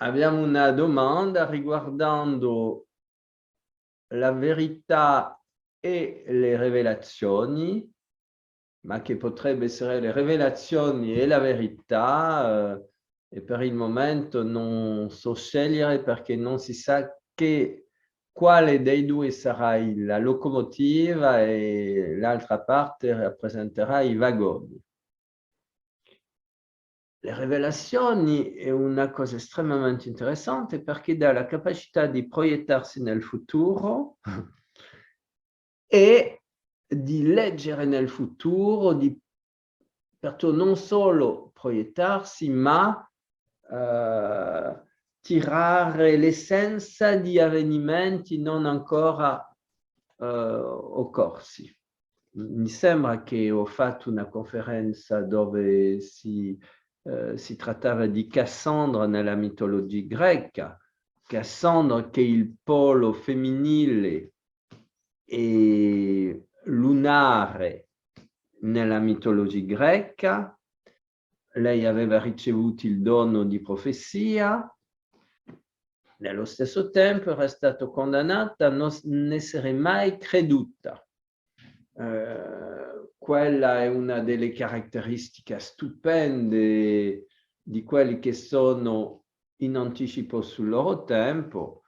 abbiamo una domanda riguardando la verità e le rivelazioni, ma che potrebbe essere le rivelazioni e la verità, e per il momento non so scegliere perché non si sa quale dei due sarà la locomotiva e l'altra parte rappresenterà i vagoni. Le rivelazioni è una cosa estremamente interessante perché dà la capacità di proiettarsi nel futuro e di leggere nel futuro, perciò non solo proiettarsi, ma tirare l'essenza di avvenimenti non ancora occorsi. Mi sembra che ho fatto una conferenza dove si trattava di Cassandra nella mitologia greca. Cassandra che è il polo femminile e lunare nella mitologia greca. Lei aveva ricevuto il dono di profezia, nello stesso tempo era stata condannata a non essere mai creduta. Quella è una delle caratteristiche stupende di quelli che sono in anticipo sul loro tempo.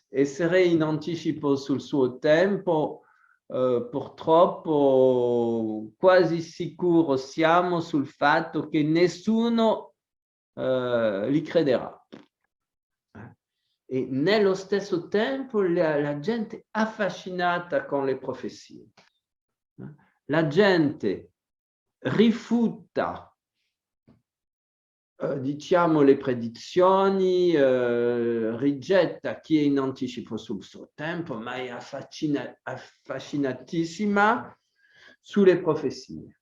Essere in anticipo sul suo tempo, purtroppo quasi sicuro siamo sul fatto che nessuno li crederà. E nello stesso tempo la gente è affascinata con le profezie. La gente rifiuta, diciamo, le predizioni, rigetta chi è in anticipo sul suo tempo, ma è affascinatissima sulle profezie.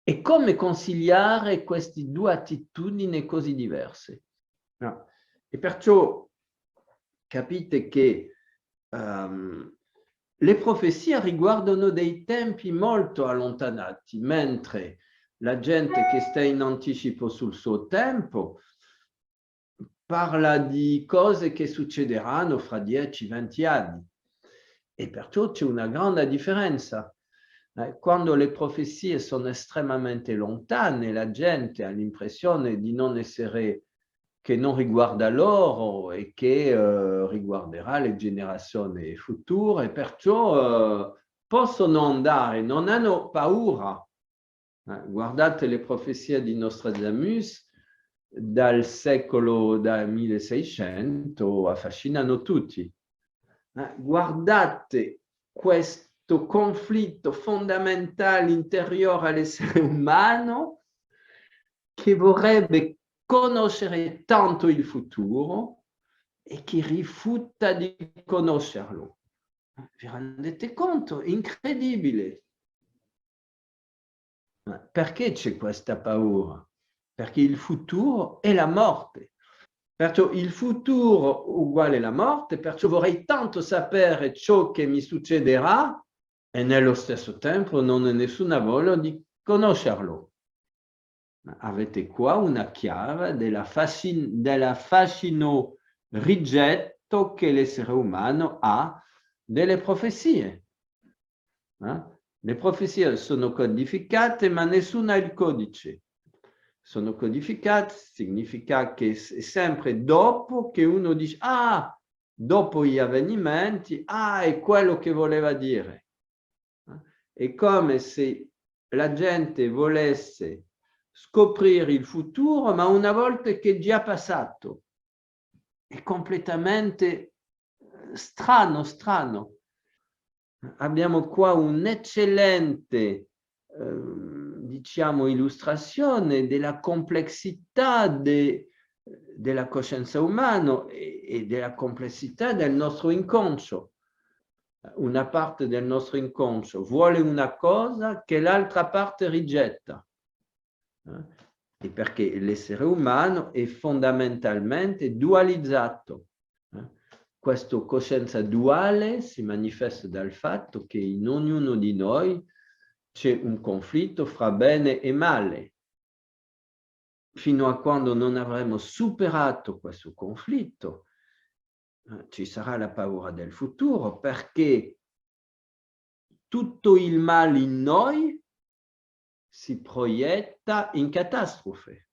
E come conciliare queste due attitudini così diverse? No. E perciò capite che le profezie riguardano dei tempi molto allontanati, mentre la gente che sta in anticipo sul suo tempo parla di cose che succederanno fra 10-20 anni. E perciò c'è una grande differenza. Quando le profezie sono estremamente lontane, la gente ha l'impressione di non essere, che non riguarda loro e che riguarderà le generazioni future, perciò possono andare, non hanno paura. Guardate le profezie di Nostradamus dal 1600, affascinano tutti. Guardate questo conflitto fondamentale interiore all'essere umano che vorrebbe conoscere tanto il futuro e che rifiuta di conoscerlo. Vi rendete conto? Incredibile. Perché c'è questa paura? Perché il futuro è la morte. Perciò il futuro uguale la morte, perciò vorrei tanto sapere ciò che mi succederà e nello stesso tempo non ho nessuna voglia di conoscerlo. Avete qua una chiave della fascino rigetto che l'essere umano ha delle profezie. Le profezie sono codificate, ma nessuno ha il codice. Sono codificate, significa che è sempre dopo che uno dice, ah, dopo gli avvenimenti, ah, è quello che voleva dire. È come se la gente volesse scoprire il futuro, ma una volta che è già passato. È completamente strano. Abbiamo qua un'eccellente diciamo, illustrazione della complessità della coscienza umana e della complessità del nostro inconscio. Una parte del nostro inconscio vuole una cosa che l'altra parte rigetta. E perché l'essere umano è fondamentalmente dualizzato. Questa coscienza duale si manifesta dal fatto che in ognuno di noi c'è un conflitto fra bene e male. fino a quando non avremo superato questo conflitto, ci sarà la paura del futuro, perché tutto il male in noi si proietta in catastrofe.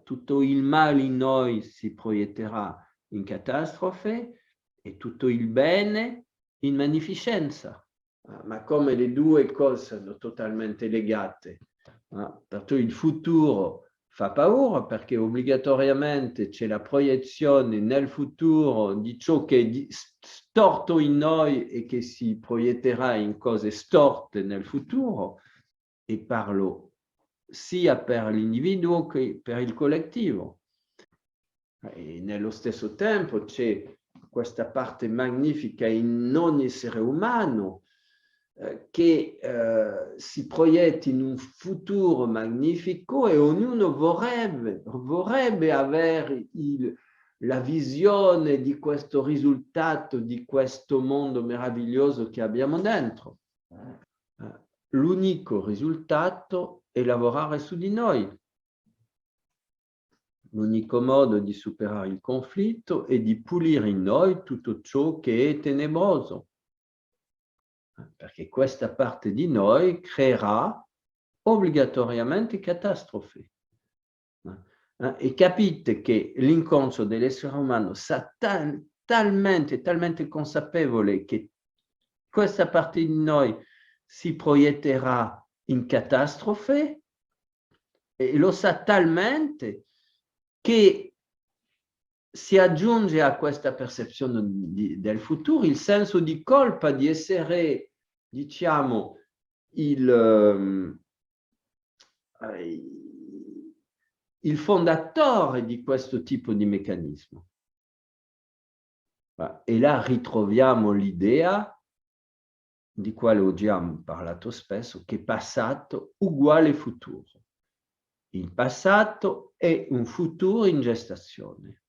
Tutto il male in noi si proietterà in catastrofe e tutto il bene in magnificenza. Ma come le due cose sono totalmente legate. Perché il futuro fa paura perché obbligatoriamente c'è la proiezione nel futuro di ciò che è storto in noi e che si proietterà in cose storte nel futuro, e parlo sia per l'individuo che per il collettivo. E nello stesso tempo c'è questa parte magnifica in ogni essere umano che si proietta in un futuro magnifico e ognuno vorrebbe avere la visione di questo risultato, di questo mondo meraviglioso che abbiamo dentro. L'unico risultato è lavorare su di noi. L'unico modo di superare il conflitto è di pulire in noi tutto ciò che è tenebroso, perché questa parte di noi creerà obbligatoriamente catastrofi. E capite che l'inconscio dell'essere umano è talmente consapevole che questa parte di noi si proietterà in catastrofe, e lo sa talmente che si aggiunge a questa percezione del futuro il senso di colpa di essere, diciamo, il fondatore di questo tipo di meccanismo. E là ritroviamo l'idea di quale oggi abbiamo parlato spesso, che passato uguale futuro. Il passato è un futuro in gestazione.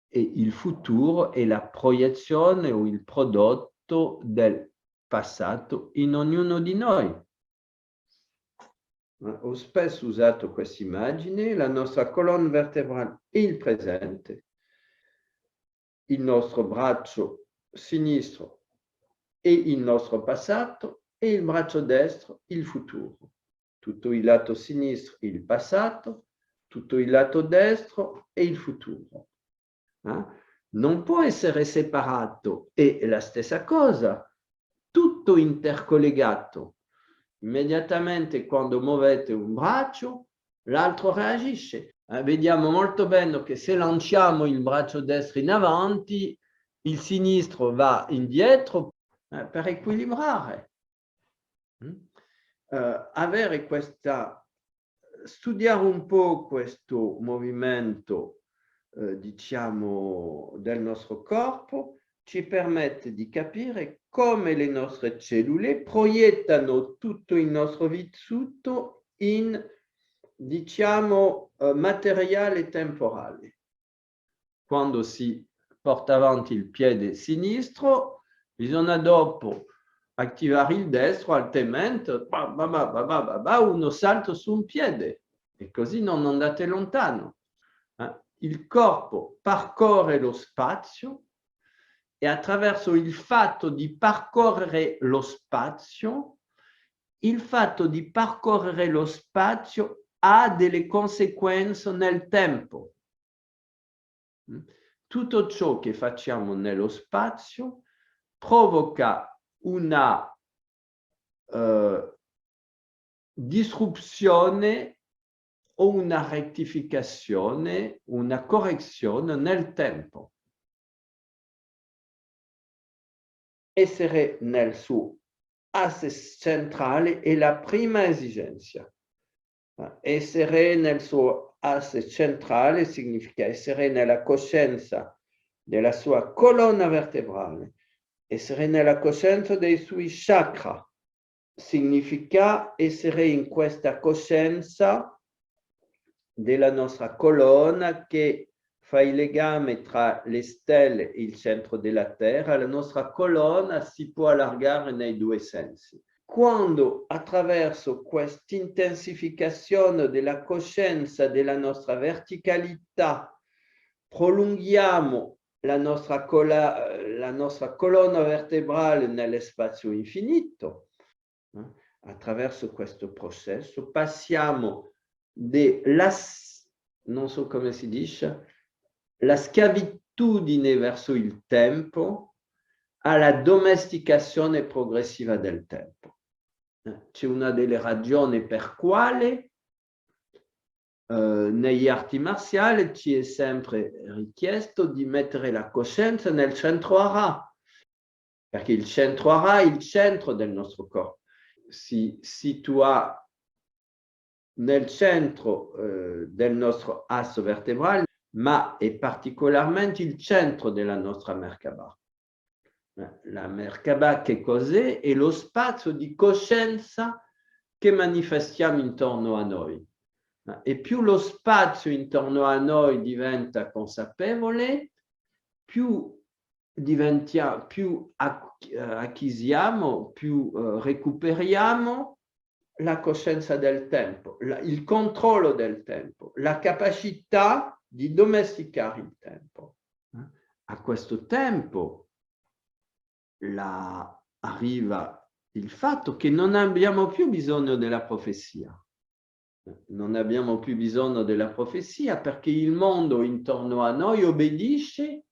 E il futuro è la proiezione o il prodotto del passato in ognuno di noi. Ho spesso usato questa immagine: la nostra colonna vertebrale è il presente, il nostro braccio sinistro è il nostro passato e il braccio destro il futuro. Tutto il lato sinistro è il passato, tutto il lato destro è il futuro. Non può essere separato, è la stessa cosa, tutto intercollegato. Immediatamente quando muovete un braccio, l'altro reagisce. Vediamo molto bene che se lanciamo il braccio destro in avanti, il sinistro va indietro per equilibrare. Studiare un po' questo movimento, diciamo, del nostro corpo ci permette di capire come le nostre cellule proiettano tutto il nostro vissuto in, diciamo, materiale temporale. Quando si porta avanti il piede sinistro, bisogna dopo attivare il destro, altrimenti uno salta su un piede e così non andate lontano. Il corpo percorre lo spazio e attraverso il fatto di percorrere lo spazio, ha delle conseguenze nel tempo. Tutto ciò che facciamo nello spazio provoca una disrupzione o una rettificazione, una correzione nel tempo. Essere nel suo asse centrale è la prima esigenza. Essere nel suo asse centrale significa essere nella coscienza della sua colonna vertebrale, essere nella coscienza dei suoi chakra, significa essere in questa coscienza della nostra colonna che fa il legame tra le stelle e il centro della Terra. La nostra colonna si può allargare nei due sensi. quando attraverso questa intensificazione della coscienza della nostra verticalità prolunghiamo la nostra colonna vertebrale nello spazio infinito, attraverso questo processo passiamo non so come si dice, la schiavitudine verso il tempo alla domesticazione progressiva del tempo. C'è una delle ragioni per quale negli arti marziali ci è sempre richiesto di mettere la coscienza nel centro Hara, perché il centro Hara è il centro del nostro corpo, si situa nel centro del nostro asso vertebrale, ma è particolarmente il centro della nostra Merkaba. La Merkaba che cos'è? È lo spazio di coscienza che manifestiamo intorno a noi. E più lo spazio intorno a noi diventa consapevole, più acquisiamo, più recuperiamo la coscienza del tempo, il controllo del tempo, la capacità di domesticare il tempo. A questo tempo arriva il fatto che non abbiamo più bisogno della profezia. Non abbiamo più bisogno della profezia perché il mondo intorno a noi obbedisce,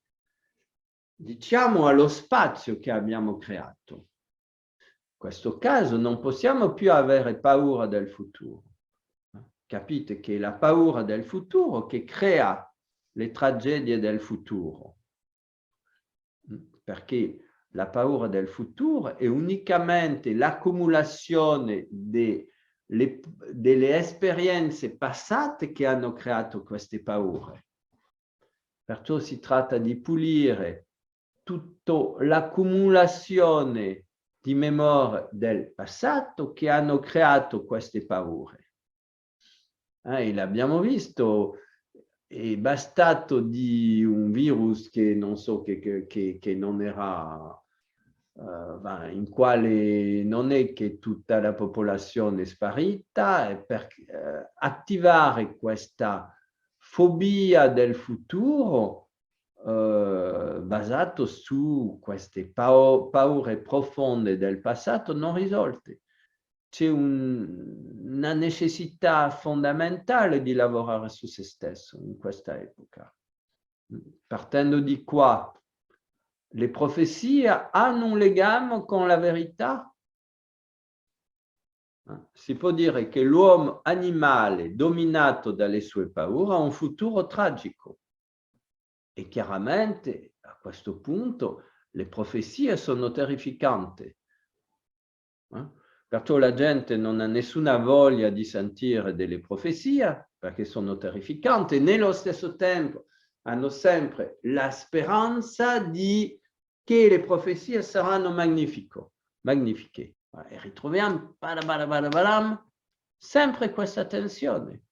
diciamo, allo spazio che abbiamo creato. In questo caso non possiamo più avere paura del futuro. Capite che è la paura del futuro che crea le tragedie del futuro. Perché la paura del futuro è unicamente l'accumulazione delle esperienze passate che hanno creato queste paure. Perciò si tratta di pulire tutta l'accumulazione di memorie del passato che hanno creato queste paure. E l'abbiamo visto, è bastato di un virus che non so, che non era, in quale non è che tutta la popolazione è sparita, e per attivare questa fobia del futuro basato su queste paure profonde del passato non risolte. C'è una necessità fondamentale di lavorare su se stesso in questa epoca. Partendo di qua, le profezie hanno un legame con la verità. Si può dire che l'uomo animale dominato dalle sue paure ha un futuro tragico. E chiaramente a questo punto le profezie sono terrificanti. Perciò la gente non ha nessuna voglia di sentire delle profezie perché sono terrificanti, e nello stesso tempo hanno sempre la speranza che le profezie saranno magnifiche. E ritroviamo sempre questa tensione.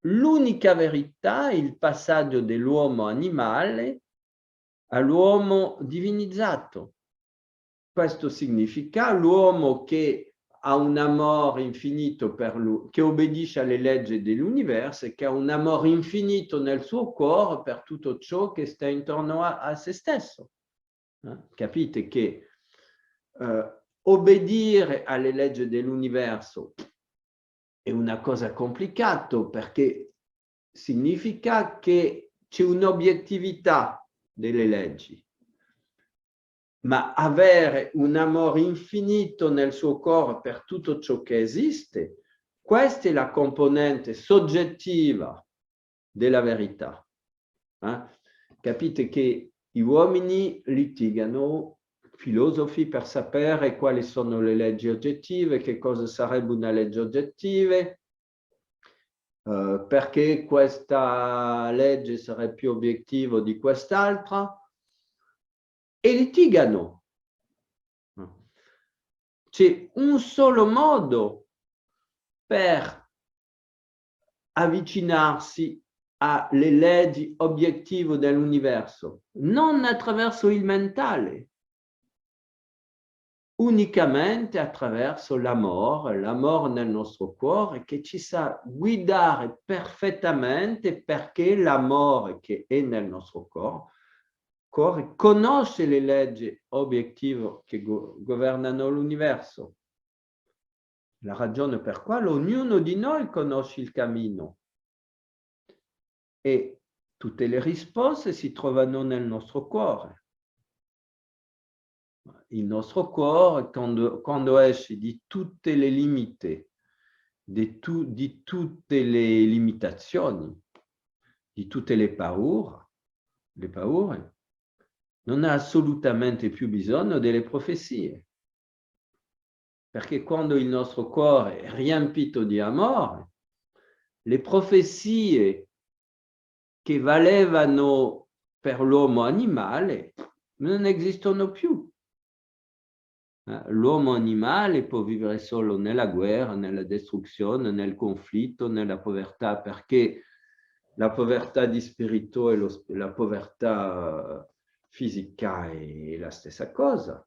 L'unica verità è il passaggio dell'uomo animale all'uomo divinizzato. Questo significa l'uomo che ha un amore infinito per lui, che obbedisce alle leggi dell'universo e che ha un amore infinito nel suo cuore per tutto ciò che sta intorno a se stesso. Capite che obbedire alle leggi dell'universo è una cosa complicata perché significa che c'è un'obiettività delle leggi, ma avere un amore infinito nel suo cuore per tutto ciò che esiste, questa è la componente soggettiva della verità. Capite che gli uomini litigano, filosofi, per sapere quali sono le leggi oggettive, che cosa sarebbe una legge oggettiva, perché questa legge sarebbe più obiettiva di quest'altra, e litigano. C'è un solo modo per avvicinarsi alle leggi obiettive dell'universo, non attraverso il mentale. unicamente attraverso l'amore nel nostro cuore che ci sa guidare perfettamente perché l'amore che è nel nostro cuore conosce le leggi obiettive che governano l'universo. La ragione per quale ognuno di noi conosce il cammino e tutte le risposte si trovano nel nostro cuore. Il nostro cuore, quando esce di tutte le limiti, di tutte le limitazioni, di tutte le paure, non ha assolutamente più bisogno delle profezie. Perché quando il nostro cuore è riempito di amore, le profezie che valevano per l'uomo animale non esistono più. L'uomo animale può vivere solo nella guerra, nella distruzione, nel conflitto, nella povertà, perché la povertà di spirito e la povertà fisica è la stessa cosa.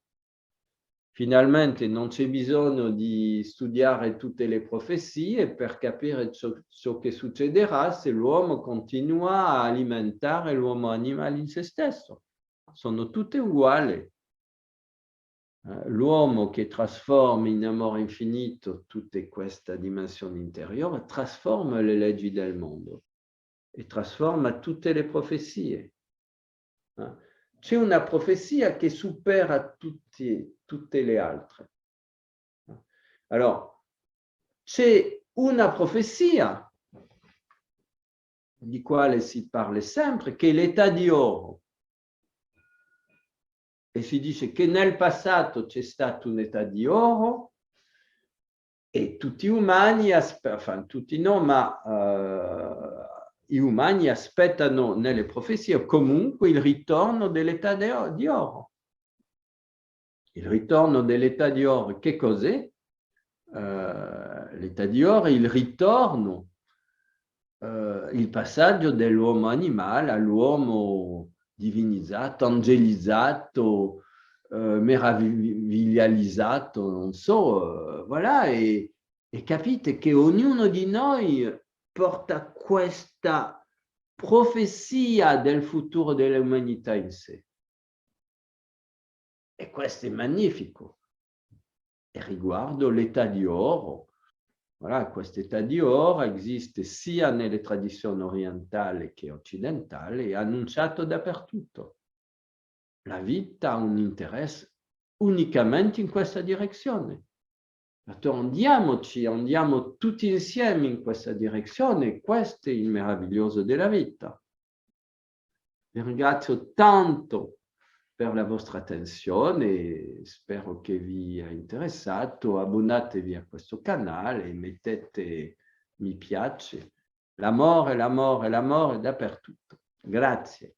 Finalmente non c'è bisogno di studiare tutte le profezie per capire ciò che succederà se l'uomo continua a alimentare l'uomo animale in se stesso. Sono tutte uguali. L'uomo che trasforma in amore infinito tutta questa dimensione interiore trasforma le leggi del mondo e trasforma tutte le profezie. C'è una profezia che supera tutte le altre. Allora, c'è una profezia di quale si parla sempre, che è l'età di oro. E si dice che nel passato c'è stata un'età di oro e tutti umani, tutti no, ma gli umani aspettano nelle profezie comunque il ritorno dell'età di oro. Il ritorno dell'età di oro, che cos'è? L'età di oro è il ritorno, il passaggio dell'uomo animale all'uomo divinizzato, angelizzato, meraviglializzato, non so, voilà, e capite che ognuno di noi porta questa profezia del futuro dell'umanità in sé. E questo è magnifico. E riguardo l'età di oro, voilà, questa età di oro esiste sia nelle tradizioni orientali che occidentali, è annunciato dappertutto. La vita ha un interesse unicamente in questa direzione. Andiamo tutti insieme in questa direzione, questo è il meraviglioso della vita. Vi ringrazio tanto per la vostra attenzione, spero che vi sia interessato, abbonatevi a questo canale, mettete mi piace, l'amore, l'amore, l'amore dappertutto. Grazie.